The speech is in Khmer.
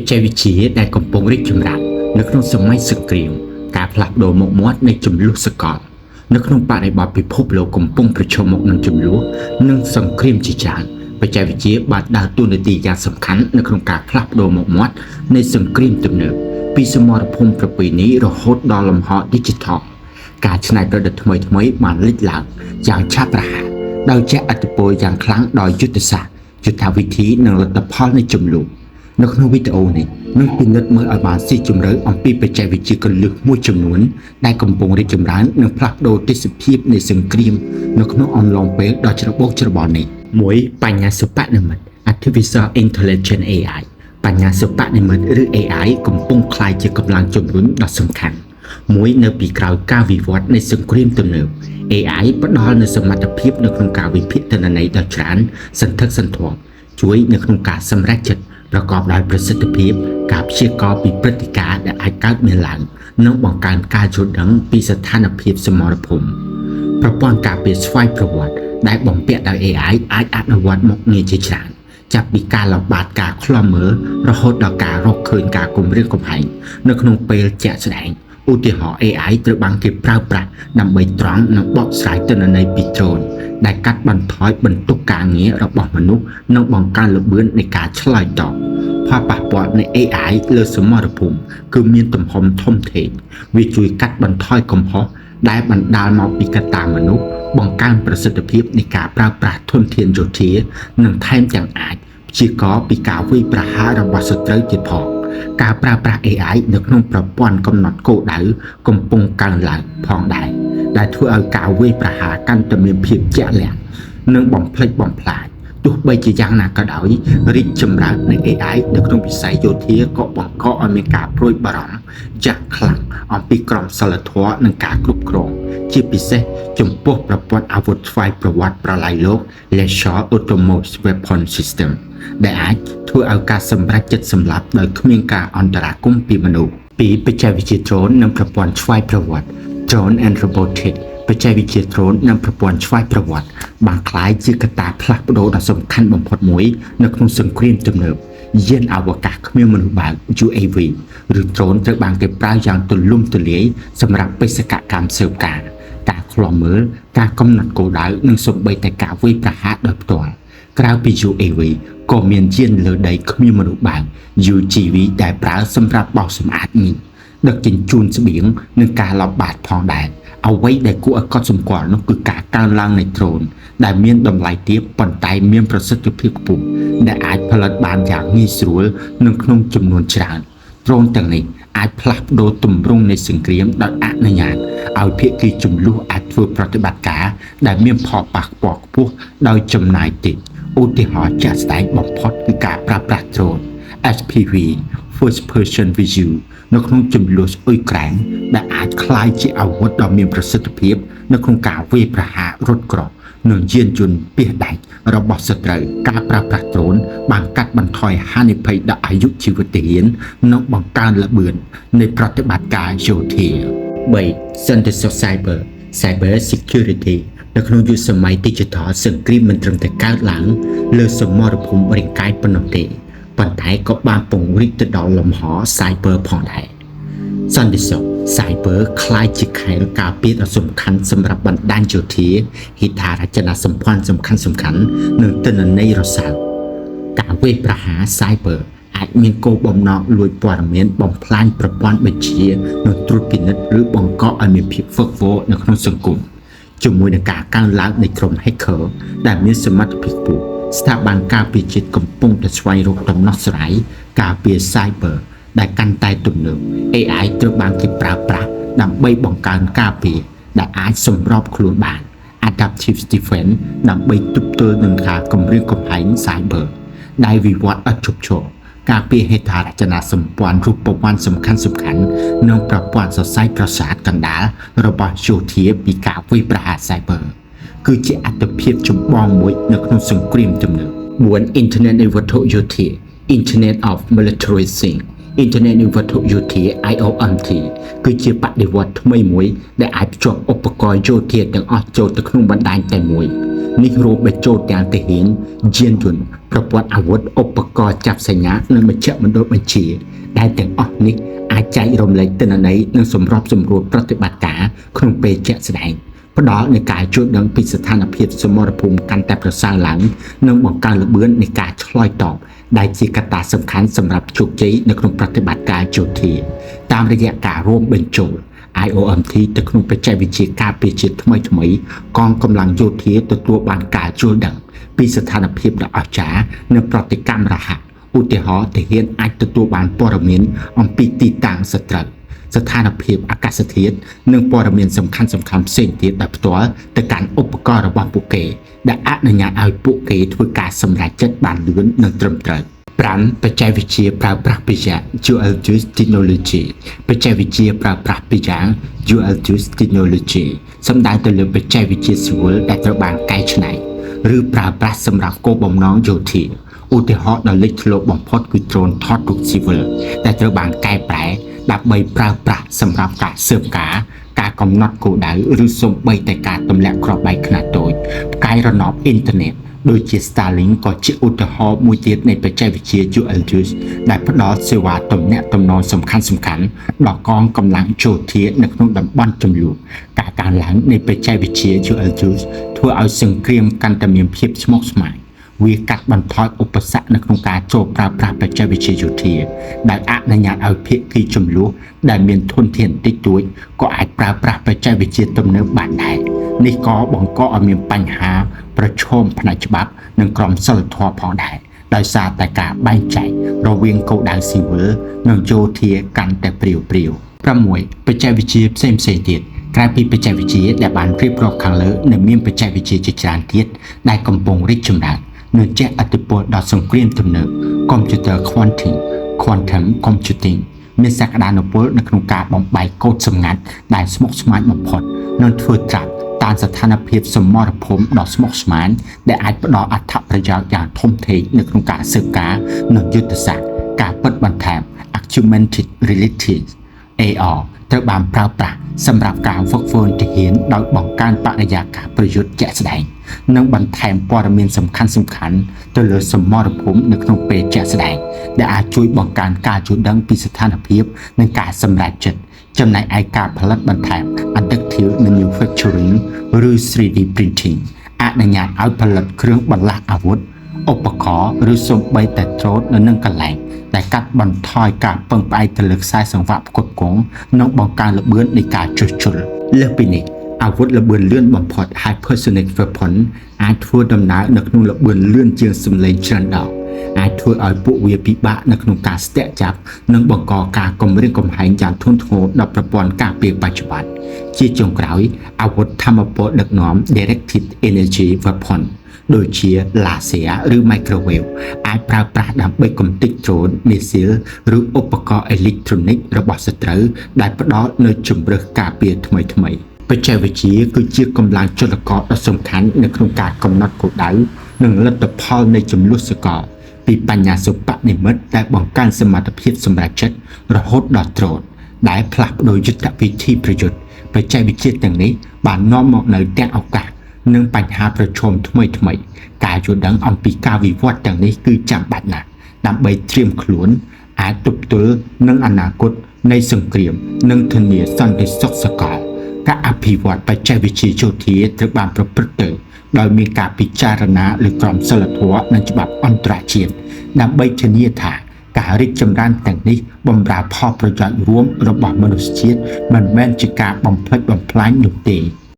ច្ចេកវិទ្យាដែលកំពុងរីកចម្រើននៅក្នុងសម័យសង្គ្រាមការផ្លាស់ប្ដូរមុខមាត់នៃចំនួនសកលនៅក្នុងបរិបទពិភពលោកកំពុងប្រឈមមុខនឹងចំនួននិងសង្គ្រាមជាច្រើនបច្ចេកវិទ្យាបានដើរតួនាទីយ៉ាងសំខាន់នៅក្នុងការផ្លាស់ប្ដូរមុខមាត់នៃសង្គ្រាមទំនើបពីសមរភូមិប្រពៃណីរហូតដល់លំហ Digital ការច្នៃប្រឌិតថ្មីៗបានលេចឡើងយ៉ាងឆាប់រហ័សដោយជះឥទ្ធិពលយ៉ាងខ្លាំងដល់យុទ្ធសាស្ត្រយុទ្ធវិធីនិងលទ្ធផលនៃចំនួននៅក្នុងវីដេអូនេះនឹងពិនិត្យមើលឲ្យបានស៊ីជម្រៅអំពីបច្ចេកវិទ្យាគន្លឹះមួយចំនួនដែលកំពុងរីកចម្រើននិងផ្លាស់ប្ដូរទេសភាពនៃសង្គ្រាមនៅក្នុងអំឡុងពេលដ៏ច្របូកច្របល់នេះ1បញ្ញាសិប្បនិម្មិត Artificial Intelligence AI បញ្ញាសិប្បនិម្មិតឬ AI កំពុងក្លាយជាកម្លាំងជំរុញដ៏សំខាន់មួយនៅពីក្រោយការវិវត្តនៃសង្គ្រាមទំនើប AI ផ្ដល់នូវសមត្ថភាពនៅក្នុងការវិភាគទិន្នន័យដ៏ច្រើនសន្ធឹកសន្ធាប់ជួយនៅក្នុងការសម្រេចចិត្តប្រកបដោយប្រសិទ្ធភាពការព្យាករណ៍ពីព្រឹត្តិការណ៍ដែលអាចកើតមានឡើងនិងបង្កើនការយល់ដឹងពីស្ថានភាពសមរភូមិប្រព័ន្ធការពារស្វ័យប្រវត្តិដែលបំពាក់ដោយ AI អាចអនុវត្តមុខងារជាច្រើនចាប់ពីការល្បាតការឃ្លាំមើលរហូតដល់ការរកឃើញការគំរាមកំហែងនៅក្នុងពេលជាក់ស្ដែងឧទាហរណ៍ AI ត្រូវបានគេប្រើប្រាស់ដើម្បីត្រងនិងបកស្រាយទិន្នន័យពីដ្រូនដែលកាត់បន្ថយបន្ទុកការងាររបស់មនុស្សនិងបង្កើនល្បឿននៃការឆ្លើយតបផលប៉ះពាល់នៃ AI លើសមរភូមិគឺមានទំហំធំធេងវាជួយកាត់បន្ថយកំហុសដែលបណ្ដាលមកពីកត្តាមនុស្សបង្កើនប្រសិទ្ធភាពនៃការប្រើប្រាស់ធនធានយោធានិងថែមទាំងអាចព្យាករណ៍ពីការវាយប្រហាររបស់សត្រូវទៀតផងការប្រើប្រាស់ AI នៅក្នុងប្រព័ន្ធកំណត់គោលដៅកំពុងកើនឡើងផងដែរដែលធ្វើឲ្យការវាយប្រហារកាន់តែមានភាពជាក់លាក់និងបំផ្លិចបំផ្លាញទោះបីជាយ៉ាងណាក៏ដោយរីកចម្រើននៃ AI នៅក្នុងវិស័យយោធាក៏បង្កឲ្យមានការព្រួយបារម្ភយ៉ាងខ្លាំងអំពីក្រមសីលធម៌និងការគ្រប់គ្រងជាពិសេសចំពោះប្រព័ន្ធអាវុធស្វ័យប្រវត្តិប្រឡាយលោក Lethal Autonomous Weapon System ដែលអាចធ្វើឲ្យការសម្រេចចិត្តសម្លាប់ដោយគ្មានការអន្តរាគមន៍ពីមនុស្សពីបច្ចេកវិទ្យា Drone និងប្រព័ន្ធស្វ័យប្រវត្តិ Drone and Robotics បច្ចេកវិទ្យា Drone និងប្រព័ន្ធស្វ័យប្រវត្តិបានក្លាយជាកត្តាផ្លាស់ប្ដូរដ៏សំខាន់បំផុតមួយនៅក្នុងសង្គ្រាមទំនើបយានអវកាសគ្មានមនុស្សបើក UAV ឬ Drone ត្រូវបានគេប្រើយ៉ាងទូលំទូលាយសម្រាប់បេសកកម្មស៊ើបការឃ្លាំមើលការកំណត់គោលដៅនិងសូម្បីតែការវាយប្រហារដោយផ្ទាល់ក្រៅពី UAV ក៏មានយានលើដីគ្មានមនុស្សបើក UGV ដែលប្រើសម្រាប់បោសសម្អាតមីនដឹកជញ្ជូនស្បៀងនិងការល្បាតផងដែរអ្វីដែលគួរឲ្យកត់សម្គាល់នោះគឺការកើនឡើងនៃដ្រូនដែលមានតម្លៃទាបប៉ុន្តែមានប្រសិទ្ធភាពខ្ពស់ដែលអាចផលិតបានយ៉ាងងាយស្រួលនិងក្នុងចំនួនច្រើនដ្រូនទាំងនេះអាចផ្លាស់ប្ដូរទម្រង់នៃសង្គ្រាមដោយអនុញ្ញាតឲ្យភាគីជម្លោះអាចធ្វើប្រតិបត្តិការដែលមានផលប៉ះពាល់ខ្ពស់ដោយចំណាយតិចឧទាហរណ៍ជាក់ស្ដែងបំផុតគឺការប្រើប្រាស់ដ្រូន FPV First Person View នៅក្នុងជម្លោះអ៊ុយក្រែនដែលអាចក្លាយជាអាវុធដ៏មានប្រសិទ្ធភាពនៅក្នុងការវាយប្រហាររថក្រោះនិងយានយន្តពាសដែករបស់សត្រូវការប្រើប្រាស់ដ្រូនបានកាត់បន្ថយហានិភ័យដល់អាយុជីវិតទាហាននិងបង្កើនល្បឿននៃប្រតិបត្តិការយោធា3សន្តិសុខ Cyber Security នៅក្នុងយុគសម័យ Digital សង្គ្រាមមិនត្រឹមតែកើតឡើងលើសមរភូមិរាងកាយប៉ុណ្ណោះទេប៉ុន្តែក៏បានពង្រីកទៅដល់លំហ Cyber ផងដែរសន្តិសុខ Cyber ក្លាយជាខែលការពារដ៏សំខាន់សម្រាប់បណ្ដាញយោធាហេដ្ឋារចនាសម្ព័ន្ធសំខាន់ៗនិងទិន្នន័យរសើបការវាយប្រហារ Cyber អាចមានគោលបំណងលួចព័ត៌មានបំផ្លាញប្រព័ន្ធបញ្ជានិងត្រួតពិនិត្យឬបង្កឲ្យមានភាពហ្វឹកហ្វឺនៅក្នុងសង្គមជាមួយនឹងការកើនឡើងនៃក្រុម Hacker ដែលមានសមត្ថភាពខ្ពស់ស្ថាប័នការពារជាតិកំពុងតែស្វែងរកដំណោះស្រាយការពារ Cyber ដែលកាន់តែទំនើប AI ត្រូវបានគេប្រើប្រាស់ដើម្បីបង្កើនការពារដែលអាចសម្របខ្លួនបាន Adaptive Defense ដើម្បីទប់ទល់នឹងការគំរាមកំហែង Cyber ដែលវិវត្តឥតឈប់ឈរការពារហេដ្ឋារចនាសម្ព័ន្ធរូបវ័ន្តសំខាន់ៗនិងប្រព័ន្ធសរសៃប្រសាទកណ្ដាលរបស់យោធាពីការវាយប្រហារ Cyber គឺជាអត្ថប្រយោជន៍ចម្បងមួយនៅក្នុងសង្គ្រាមទំនើប4 Internet នៃវត្ថុយោធា Internet of Military Things Internet នៃវត្ថុយោធា IoT គឺជាបដិវត្តថ្មីមួយដែលអាចភ្ជាប់ឧបករណ៍យោធាទាំងអស់ចូលទៅក្នុងបណ្ដាញតែមួយនេះរួមបញ្ចូលទាំងទាហានយានយន្តប្រព័ន្ធអាវុធឧបករណ៍ចាប់សញ្ញានិងមជ្ឈមណ្ឌលបញ្ជាដែលទាំងអស់នេះអាចចែករំលែកទិន្នន័យនិងសម្របសម្រួលប្រតិបត្តិការក្នុងពេលជាក់ស្ដែងផ្ដល់នូវការជួយដឹងពីស្ថានភាពសមរភូមិកាន់តែប្រសើរឡើងនិងបង្កើនល្បឿននៃការឆ្លើយតបដែលជាកត្តាសំខាន់សម្រាប់ជោគជ័យនៅក្នុងប្រតិបត្តិការយោធាតាមរយៈការរួមបញ្ចូល IoT ទៅក្នុងបច្ចេកវិទ្យាការពារជាតិថ្មីៗកងកម្លាំងយោធាទទួលបានការយល់ដឹងពីស្ថានភាពដ៏អស្ចារ្យនិងប្រតិកម្មរហ័សឧទាហរណ៍ទាហានអាចទទួលបានព័ត៌មានអំពីទីតាំងសត្រូវស្ថានភាពអាកាសធាតុនិងព័ត៌មានសំខាន់ៗផ្សេងទៀតដោយផ្ទាល់ទៅកាន់ឧបករណ៍របស់ពួកគេដែលអនុញ្ញាតឲ្យពួកគេធ្វើការសម្រេចចិត្តបានលឿននិងត្រឹមត្រូវ 5. បច្ចេកវិទ្យាប្រើប្រាស់ពីរយ៉ាង Dual Use Technology បច្ចេកវិទ្យាប្រើប្រាស់ពីរយ៉ាង Dual Use Technology សំដៅទៅលើបច្ចេកវិទ្យាស៊ីវិលដែលត្រូវបានកែច្នៃឬប្រើប្រាស់សម្រាប់គោលបំណងយោធាឧទាហរណ៍ដ៏លេចធ្លោបំផុតគឺ drone ថតរូបស៊ីវិលដែលត្រូវបានកែប្រែដើម្បីប្រើប្រាស់សម្រាប់ការស៊ើបការកំណត់គោលដៅឬសូម្បីតែការទម្លាក់គ្រាប់បែកខ្នាតតូចផ្កាយរណបអ៊ីនធឺណិតដូចជា Starlink ក៏ជាឧទាហរណ៍មួយទៀតនៃបច្ចេកវិទ្យា Dual Use ដែលផ្ដល់សេវាទំនាក់ទំនងសំខាន់ៗដល់កងកម្លាំងយោធានៅក្នុងតំបន់ជម្លោះការកើនឡើងនៃបច្ចេកវិទ្យា Dual Use ធ្វើឲ្យសង្គ្រាមកាន់តែមានភាពស្មុគស្មាញវាកាត់បន្ថយឧបសគ្គនៅក្នុងការចូលប្រើប្រាស់បច្ចេកវិទ្យាយោធាដែលអនុញ្ញាតឲ្យភាគីជម្លោះដែលមានធនធានតិចតួចក៏អាចប្រើប្រាស់បច្ចេកវិទ្យាទំនើបបានដែរនេះក៏បង្កឲ្យមានបញ្ហាប្រឈមផ្នែកច្បាប់និងក្រមសីលធម៌ផងដែរដោយសារតែការបែងចែករវាងគោលដៅស៊ីវិលនិងយោធាកាន់តែព្រាវ6បច្ចេកវិទ្យាផ្សេងៗទៀតក្រៅពីបច្ចេកវិទ្យាដែលបានរៀបរាប់ខាងលើនៅមានបច្ចេកវិទ្យាជាច្រើនទៀតដែលកំពុងរីកចម្រើននិងជះឥទ្ធិពលដល់សង្គ្រាមទំនើប Computer Quantum Computing មានសក្តានុពលនៅក្នុងការបំបែកកូដសម្ងាត់ដែលស្មុគស្មាញបំផុតនិងធ្វើត្រាប់តាមស្ថានភាពសមរភូមិដ៏ស្មុគស្មាញដែលអាចផ្ដល់អត្ថប្រយោជន៍យ៉ាងធំធេងនៅក្នុងការស៊ើបការនិងយុទ្ធសាស្ត្រការពិតបន្ថែម Augmented Reality AR ត្រូវបានប្រើប្រាស់សម្រាប់ការហ្វឹកហ្វឺនទាហានដោយបង្កើនបរិយាកាសប្រយុទ្ធជាក់ស្ដែងនិងបន្ថែមព័ត៌មានសំខាន់ៗទៅលើសមរភូមិនៅក្នុងពេលជាក់ស្ដែងដែលអាចជួយបង្កើនការយល់ដឹងពីស្ថានភាពនិងការសម្រេចចិត្តចំណែកឯការផលិតបន្ថែម Additive Manufacturing ឬ 3D Printing អនុញ្ញាតឲ្យផលិតគ្រឿងបន្លាស់អាវុធឧបករណ៍ឬសូម្បីតែដ្រូននៅនឹងកន្លែងដែលកាត់បន្ថយការពឹងផ្អែកទៅលើខ្សែសង្វាក់ផ្គត់ផ្គង់និងបង្កើនល្បឿននៃការជួសជុលលើសពីនេះអាវុធល្បឿនលឿនបំផុត Hypersonic Weapon អាចធ្វើដំណើរនៅក្នុងល្បឿនលឿនជាងសំឡេងច្រើនដងអាចធ្វើឲ្យពួកវាពិបាកនៅក្នុងការស្ទាក់ចាប់និងបង្កការគំរាមកំហែងយ៉ាងធ្ងន់ធ្ងរដល់ប្រព័ន្ធការពារបច្ចុប្បន្នជាចុងក្រោយអាវុធថាមពលដឹកនាំ Directed Energy Weapon ដូចជា laser ឬ microwave អាចប្រើប្រាស់ដើម្បីកំទេចដ្រូន missile ឬឧបករណ៍អេឡិចត្រូនិករបស់សត្រូវដែលផ្ដល់នូវជម្រើសការពារថ្មីៗបច្ចេកវិទ្យាគឺជាកម្លាំងចលករដ៏សំខាន់នៅក្នុងការកំណត់គោលដៅនិងលទ្ធផលនៃចំនួនសកលពីបញ្ញាសិប្បនិម្មិតដែលបង្កើនសមត្ថភាពសម្រេចចិត្តរហូតដល់ដ្រូនដែលផ្លាស់ប្ដូរយុទ្ធវិធីប្រយុទ្ធបច្ចេកវិទ្យាទាំងនេះបាននាំមកនូវទាំងឱកាសនិងបញ្ហាប្រឈមថ្មីៗការយល់ដឹងអំពីការវិវត្តទាំងនេះគឺចាំបាច់ណាស់ដើម្បីត្រៀមខ្លួនអាចទប់ទល់នឹងអនាគតនៃសង្គ្រាមនិងធានាសន្តិសុខសកលការអភិវឌ្ឍបច្ចេកវិទ្យាយោធាត្រូវបានប្រព្រឹត្តទៅដោយមានការពិចារណាលើក្រមសីលធម៌និងច្បាប់អន្តរជាតិដើម្បីធានាថាការរីកចម្រើនទាំងនេះបម្រើផលប្រយោជន៍រួមរបស់មនុស្សជាតិមិនមែនជាការបំផ្លិចបំផ្លាញនោះទេ